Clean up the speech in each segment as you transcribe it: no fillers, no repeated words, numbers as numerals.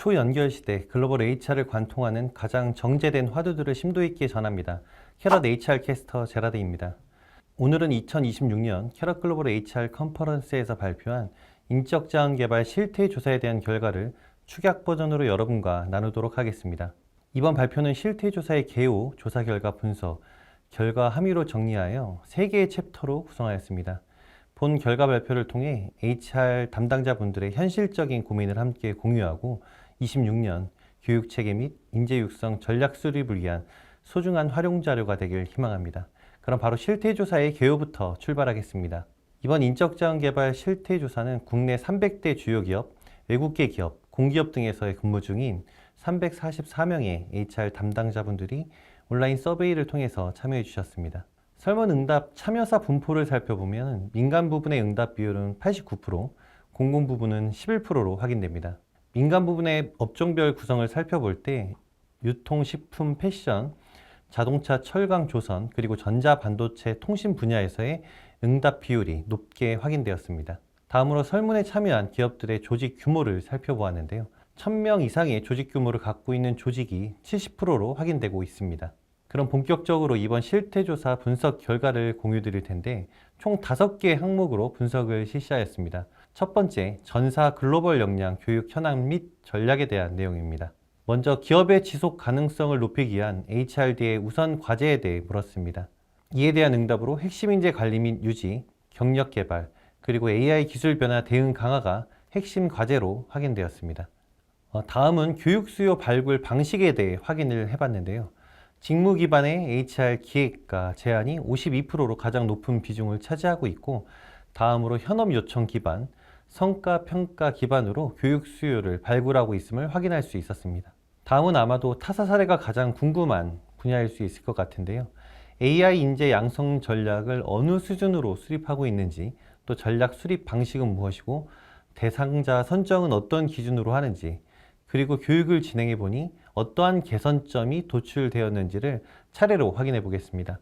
초연결 시대 글로벌 HR을 관통하는 가장 정제된 화두들을 심도 있게 전합니다. 캐럿 HR 캐스터 제라드입니다. 오늘은 2026년 캐럿 글로벌 HR 컨퍼런스에서 발표한 인적 자원 개발 실태 조사에 대한 결과를 축약 버전으로 여러분과 나누도록 하겠습니다. 이번 발표는 실태 조사의 개요, 조사 결과 분석, 결과 함의로 정리하여 3개의 챕터로 구성하였습니다. 본 결과 발표를 통해 HR 담당자분들의 현실적인 고민을 함께 공유하고 26년 교육체계 및 인재 육성 전략 수립을 위한 소중한 활용 자료가 되길 희망합니다. 그럼 바로 실태조사의 개요부터 출발하겠습니다. 이번 인적자원 개발 실태조사는 국내 300대 주요 기업, 외국계 기업, 공기업 등에서의 근무 중인 344명의 HR 담당자분들이 온라인 서베이를 통해서 참여해 주셨습니다. 설문응답 참여사 분포를 살펴보면 민간 부분의 응답 비율은 89%, 공공 부분은 11%로 확인됩니다. 민간 부분의 업종별 구성을 살펴볼 때 유통, 식품, 패션, 자동차, 철강, 조선, 그리고 전자, 반도체, 통신 분야에서의 응답 비율이 높게 확인되었습니다. 다음으로 설문에 참여한 기업들의 조직 규모를 살펴보았는데요. 1000명 이상의 조직 규모를 갖고 있는 조직이 70%로 확인되고 있습니다. 그럼 본격적으로 이번 실태조사 분석 결과를 공유 드릴 텐데 총 5개의 항목으로 분석을 실시하였습니다. 첫 번째, 전사 글로벌 역량 교육 현황 및 전략에 대한 내용입니다. 먼저 기업의 지속 가능성을 높이기 위한 HRD의 우선 과제에 대해 물었습니다. 이에 대한 응답으로 핵심 인재 관리 및 유지, 경력 개발, 그리고 AI 기술 변화 대응 강화가 핵심 과제로 확인되었습니다. 다음은 교육 수요 발굴 방식에 대해 확인을 해봤는데요. 직무 기반의 HR 기획과 제안이 52%로 가장 높은 비중을 차지하고 있고, 다음으로 현업 요청 기반, 성과 평가 기반으로 교육 수요를 발굴하고 있음을 확인할 수 있었습니다. 다음은 아마도 타사 사례가 가장 궁금한 분야일 수 있을 것 같은데요. AI 인재 양성 전략을 어느 수준으로 수립하고 있는지, 또 전략 수립 방식은 무엇이고, 대상자 선정은 어떤 기준으로 하는지, 그리고 교육을 진행해 보니 어떠한 개선점이 도출되었는지를 차례로 확인해 보겠습니다.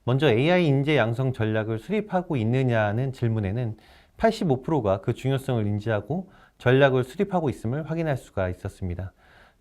먼저 AI 인재 양성 전략을 수립하고 있느냐는 질문에는 85%가 그 중요성을 인지하고 전략을 수립하고 있음을 확인할 수가 있었습니다.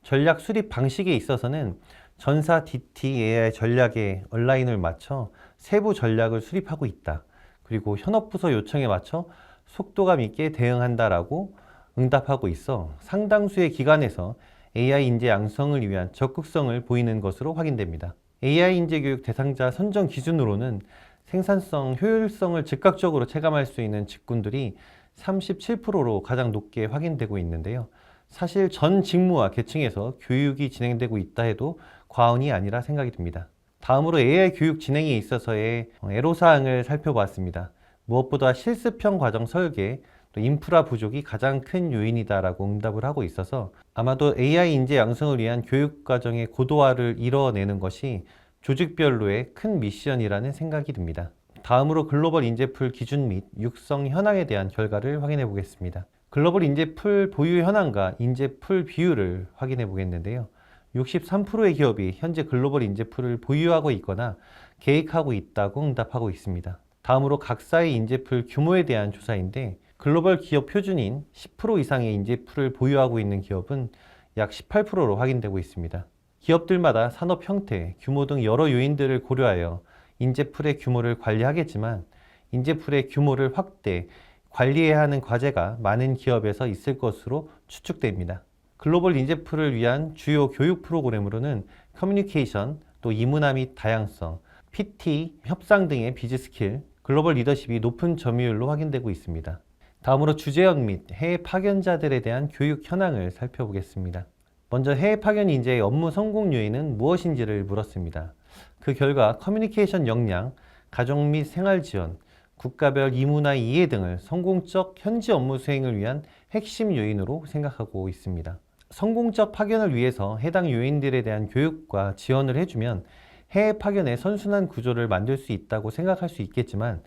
전략 수립 방식에 있어서는 전사 DT AI 전략에 얼라인을 맞춰 세부 전략을 수립하고 있다. 그리고 현업부서 요청에 맞춰 속도감 있게 대응한다라고 응답하고 있어 상당수의 기관에서 AI 인재 양성을 위한 적극성을 보이는 것으로 확인됩니다. AI 인재 교육 대상자 선정 기준으로는 생산성, 효율성을 즉각적으로 체감할 수 있는 직군들이 37%로 가장 높게 확인되고 있는데요. 사실 전 직무와 계층에서 교육이 진행되고 있다 해도 과언이 아니라 생각이 듭니다. 다음으로 AI 교육 진행에 있어서의 애로사항을 살펴봤습니다. 무엇보다 실습형 과정 설계, 또 인프라 부족이 가장 큰 요인이다라고 응답을 하고 있어서 아마도 AI 인재 양성을 위한 교육 과정의 고도화를 이뤄내는 것이 조직별로의 큰 미션이라는 생각이 듭니다. 다음으로 글로벌 인재풀 기준 및 육성 현황에 대한 결과를 확인해 보겠습니다. 글로벌 인재풀 보유 현황과 인재풀 비율을 확인해 보겠는데요. 63%의 기업이 현재 글로벌 인재풀을 보유하고 있거나 계획하고 있다고 응답하고 있습니다. 다음으로 각사의 인재풀 규모에 대한 조사인데 글로벌 기업 표준인 10% 이상의 인재풀을 보유하고 있는 기업은 약 18%로 확인되고 있습니다. 기업들마다 산업 형태, 규모 등 여러 요인들을 고려하여 인재풀의 규모를 관리하겠지만 인재풀의 규모를 확대, 관리해야 하는 과제가 많은 기업에서 있을 것으로 추측됩니다. 글로벌 인재풀을 위한 주요 교육 프로그램으로는 커뮤니케이션, 또 이문화 및 다양성, PT, 협상 등의 비즈 스킬, 글로벌 리더십이 높은 점유율로 확인되고 있습니다. 다음으로 주재원 및 해외 파견자들에 대한 교육 현황을 살펴보겠습니다. 먼저 해외 파견 인재의 업무 성공 요인은 무엇인지를 물었습니다. 그 결과 커뮤니케이션 역량, 가족 및 생활 지원, 국가별 이문화 이해 등을 성공적 현지 업무 수행을 위한 핵심 요인으로 생각하고 있습니다. 성공적 파견을 위해서 해당 요인들에 대한 교육과 지원을 해주면 해외 파견의 선순환 구조를 만들 수 있다고 생각할 수 있겠지만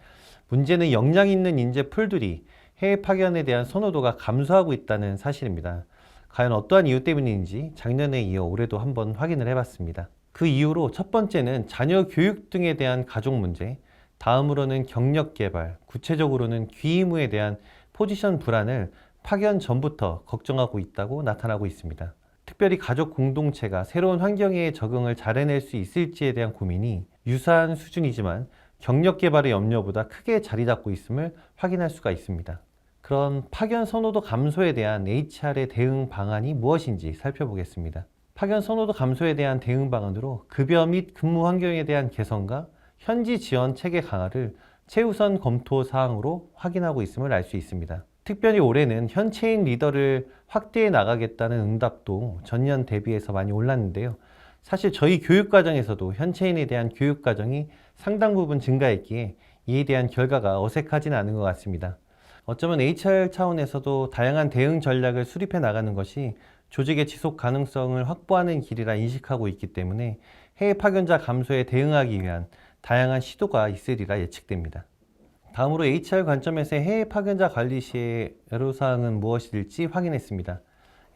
문제는 역량 있는 인재 풀들이 해외 파견에 대한 선호도가 감소하고 있다는 사실입니다. 과연 어떠한 이유 때문인지 작년에 이어 올해도 한번 확인을 해봤습니다. 그 이유로 첫 번째는 자녀 교육 등에 대한 가족 문제, 다음으로는 경력 개발, 구체적으로는 귀 의무에 대한 포지션 불안을 파견 전부터 걱정하고 있다고 나타나고 있습니다. 특별히 가족 공동체가 새로운 환경에 적응을 잘 해낼 수 있을지에 대한 고민이 유사한 수준이지만 경력 개발의 염려보다 크게 자리 잡고 있음을 확인할 수가 있습니다. 그런 파견 선호도 감소에 대한 HR의 대응 방안이 무엇인지 살펴보겠습니다. 파견 선호도 감소에 대한 대응 방안으로 급여 및 근무 환경에 대한 개선과 현지 지원 체계 강화를 최우선 검토 사항으로 확인하고 있음을 알 수 있습니다. 특별히 올해는 현채인 리더를 확대해 나가겠다는 응답도 전년 대비해서 많이 올랐는데요. 사실 저희 교육 과정에서도 현채인에 대한 교육 과정이 상당 부분 증가했기에 이에 대한 결과가 어색하지는 않은 것 같습니다. 어쩌면 HR 차원에서도 다양한 대응 전략을 수립해 나가는 것이 조직의 지속 가능성을 확보하는 길이라 인식하고 있기 때문에 해외 파견자 감소에 대응하기 위한 다양한 시도가 있으리라 예측됩니다. 다음으로 HR 관점에서의 해외 파견자 관리 시의 애로사항은 무엇일지 확인했습니다.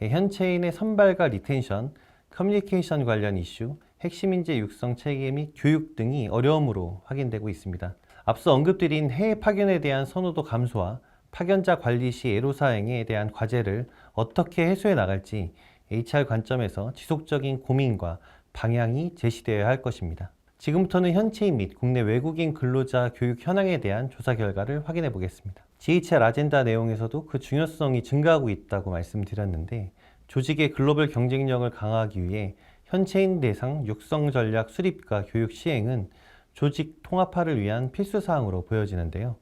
현채인의 선발과 리텐션, 커뮤니케이션 관련 이슈, 핵심 인재 육성 체계 및 교육 등이 어려움으로 확인되고 있습니다. 앞서 언급드린 해외 파견에 대한 선호도 감소와 파견자 관리 시 애로사항에 대한 과제를 어떻게 해소해 나갈지 HR 관점에서 지속적인 고민과 방향이 제시되어야 할 것입니다. 지금부터는 현채인 및 국내 외국인 근로자 교육 현황에 대한 조사 결과를 확인해 보겠습니다. GHR 아젠다 내용에서도 그 중요성이 증가하고 있다고 말씀드렸는데 조직의 글로벌 경쟁력을 강화하기 위해 현채인 대상 육성 전략 수립과 교육 시행은 조직 통합화를 위한 필수 사항으로 보여지는데요.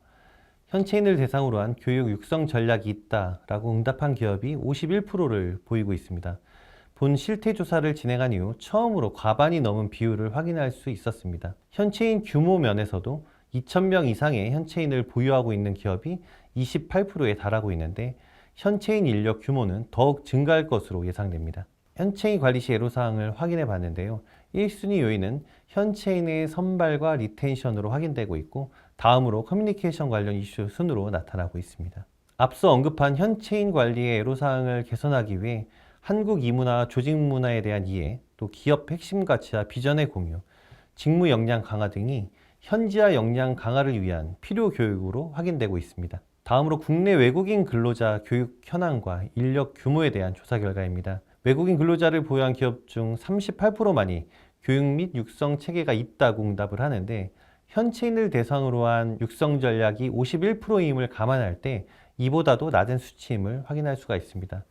현채인을 대상으로 한 교육 육성 전략이 있다라고 응답한 기업이 51%를 보이고 있습니다. 본 실태 조사를 진행한 이후 처음으로 과반이 넘은 비율을 확인할 수 있었습니다. 현채인 규모 면에서도 2,000명 이상의 현채인을 보유하고 있는 기업이 28%에 달하고 있는데 현채인 인력 규모는 더욱 증가할 것으로 예상됩니다. 현채인 관리 시 애로사항을 확인해 봤는데요. 1순위 요인은 현채인의 선발과 리텐션으로 확인되고 있고 다음으로 커뮤니케이션 관련 이슈 순으로 나타나고 있습니다. 앞서 언급한 현채인 관리의 애로사항을 개선하기 위해 한국 이문화, 조직 문화에 대한 이해, 또 기업 핵심 가치와 비전의 공유, 직무 역량 강화 등이 현지화 역량 강화를 위한 필요 교육으로 확인되고 있습니다. 다음으로 국내 외국인 근로자 교육 현황과 인력 규모에 대한 조사 결과입니다. 외국인 근로자를 보유한 기업 중 38%만이 교육 및 육성 체계가 있다고 응답을 하는데 현지인을 대상으로 한 육성 전략이 51%임을 감안할 때 이보다도 낮은 수치임을 확인할 수가 있습니다.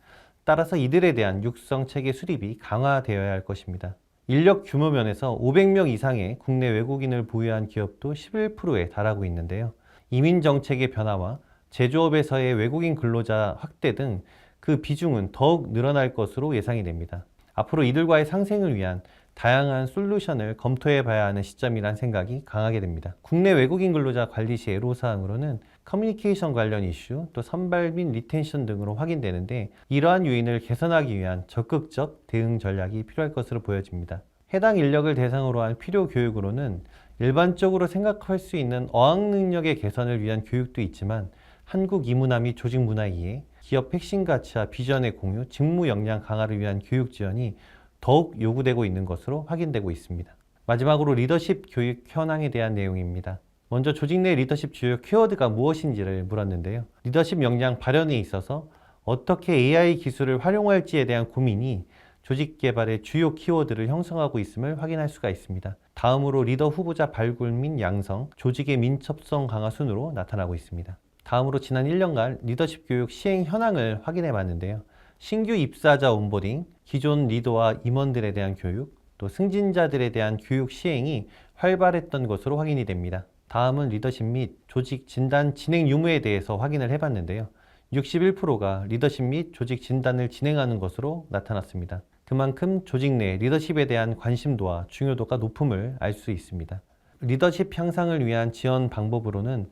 따라서 이들에 대한 육성 체계 수립이 강화되어야 할 것입니다. 인력 규모 면에서 500명 이상의 국내 외국인을 보유한 기업도 11%에 달하고 있는데요. 이민 정책의 변화와 제조업에서의 외국인 근로자 확대 등 그 비중은 더욱 늘어날 것으로 예상이 됩니다. 앞으로 이들과의 상생을 위한 다양한 솔루션을 검토해 봐야 하는 시점이란 생각이 강하게 됩니다. 국내 외국인 근로자 관리 시 애로사항으로는 커뮤니케이션 관련 이슈, 또 선발 및 리텐션 등으로 확인되는데 이러한 요인을 개선하기 위한 적극적 대응 전략이 필요할 것으로 보여집니다. 해당 인력을 대상으로 한 필요 교육으로는 일반적으로 생각할 수 있는 어학 능력의 개선을 위한 교육도 있지만 한국 이문화 및 조직 문화 이해, 기업 핵심 가치와 비전의 공유, 직무 역량 강화를 위한 교육 지원이 더욱 요구되고 있는 것으로 확인되고 있습니다. 마지막으로 리더십 교육 현황에 대한 내용입니다. 먼저 조직 내 리더십 주요 키워드가 무엇인지를 물었는데요. 리더십 역량 발현에 있어서 어떻게 AI 기술을 활용할지에 대한 고민이 조직 개발의 주요 키워드를 형성하고 있음을 확인할 수가 있습니다. 다음으로 리더 후보자 발굴 및 양성, 조직의 민첩성 강화 순으로 나타나고 있습니다. 다음으로 지난 1년간 리더십 교육 시행 현황을 확인해 봤는데요. 신규 입사자 온보딩, 기존 리더와 임원들에 대한 교육, 또 승진자들에 대한 교육 시행이 활발했던 것으로 확인이 됩니다. 다음은 리더십 및 조직 진단 진행 유무에 대해서 확인을 해봤는데요. 61%가 리더십 및 조직 진단을 진행하는 것으로 나타났습니다. 그만큼 조직 내 리더십에 대한 관심도와 중요도가 높음을 알 수 있습니다. 리더십 향상을 위한 지원 방법으로는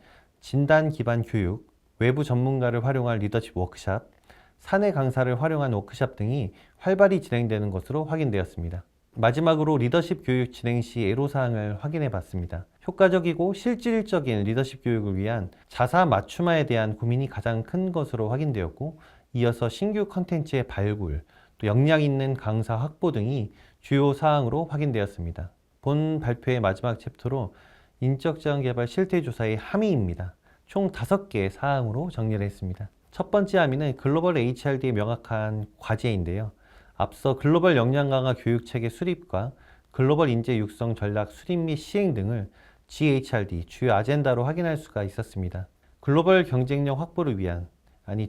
진단 기반 교육, 외부 전문가를 활용한 리더십 워크샵, 사내 강사를 활용한 워크샵 등이 활발히 진행되는 것으로 확인되었습니다. 마지막으로 리더십 교육 진행 시 애로사항을 확인해 봤습니다. 효과적이고 실질적인 리더십 교육을 위한 자사 맞춤화에 대한 고민이 가장 큰 것으로 확인되었고, 이어서 신규 컨텐츠의 발굴, 또 역량 있는 강사 확보 등이 주요 사항으로 확인되었습니다. 본 발표의 마지막 챕터로 인적 자원 개발 실태 조사의 함의입니다. 총 5개의 사항으로 정리를 했습니다. 첫 번째 함의는 글로벌 HRD의 명확한 과제인데요. 앞서 글로벌 역량 강화 교육 체계 수립과 글로벌 인재 육성 전략 수립 및 시행 등을 GHRD 주요 아젠다로 확인할 수가 있었습니다. 글로벌 경쟁력 확보를 위한,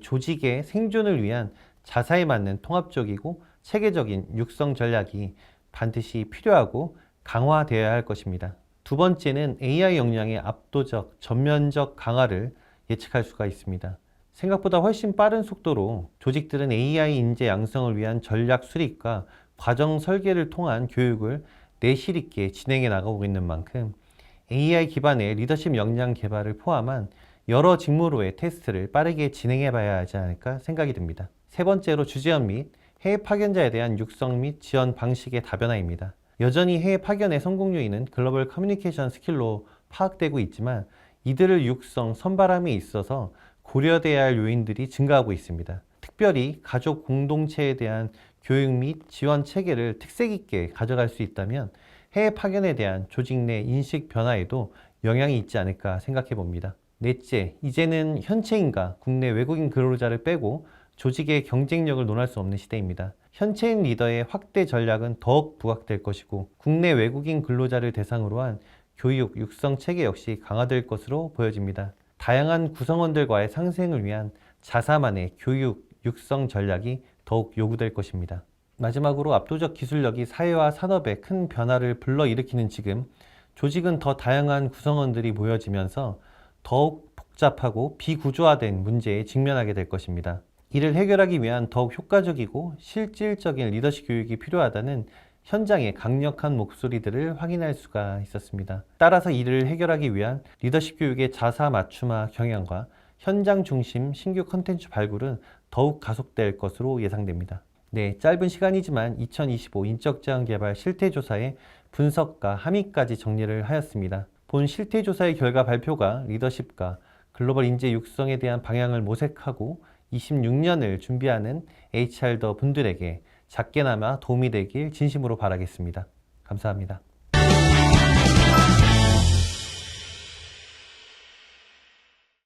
조직의 생존을 위한 자사에 맞는 통합적이고 체계적인 육성 전략이 반드시 필요하고 강화되어야 할 것입니다. 두 번째는 AI 역량의 압도적, 전면적 강화를 예측할 수가 있습니다. 생각보다 훨씬 빠른 속도로 조직들은 AI 인재 양성을 위한 전략 수립과 과정 설계를 통한 교육을 내실 있게 진행해 나가고 있는 만큼 AI 기반의 리더십 역량 개발을 포함한 여러 직무로의 테스트를 빠르게 진행해 봐야 하지 않을까 생각이 듭니다. 세 번째로 주재원 및 해외 파견자에 대한 육성 및 지원 방식의 다변화입니다. 여전히 해외 파견의 성공 요인은 글로벌 커뮤니케이션 스킬로 파악되고 있지만 이들을 육성, 선발함에 있어서 고려돼야 할 요인들이 증가하고 있습니다. 특별히 가족 공동체에 대한 교육 및 지원 체계를 특색 있게 가져갈 수 있다면 해외 파견에 대한 조직 내 인식 변화에도 영향이 있지 않을까 생각해 봅니다. 넷째, 이제는 현채인과 국내 외국인 근로자를 빼고 조직의 경쟁력을 논할 수 없는 시대입니다. 현채인 리더의 확대 전략은 더욱 부각될 것이고 국내 외국인 근로자를 대상으로 한 교육, 육성 체계 역시 강화될 것으로 보여집니다. 다양한 구성원들과의 상생을 위한 자사만의 교육, 육성 전략이 더욱 요구될 것입니다. 마지막으로 압도적 기술력이 사회와 산업에 큰 변화를 불러일으키는 지금 조직은 더 다양한 구성원들이 모여지면서 더욱 복잡하고 비구조화된 문제에 직면하게 될 것입니다. 이를 해결하기 위한 더욱 효과적이고 실질적인 리더십 교육이 필요하다는 현장의 강력한 목소리들을 확인할 수가 있었습니다. 따라서 이를 해결하기 위한 리더십 교육의 자사 맞춤화 경향과 현장 중심 신규 컨텐츠 발굴은 더욱 가속될 것으로 예상됩니다. 네, 짧은 시간이지만 2025 인적자원 개발 실태조사의 분석과 함의까지 정리를 하였습니다. 본 실태조사의 결과 발표가 리더십과 글로벌 인재 육성에 대한 방향을 모색하고 26년을 준비하는 HR더 분들에게 작게나마 도움이 되길 진심으로 바라겠습니다. 감사합니다.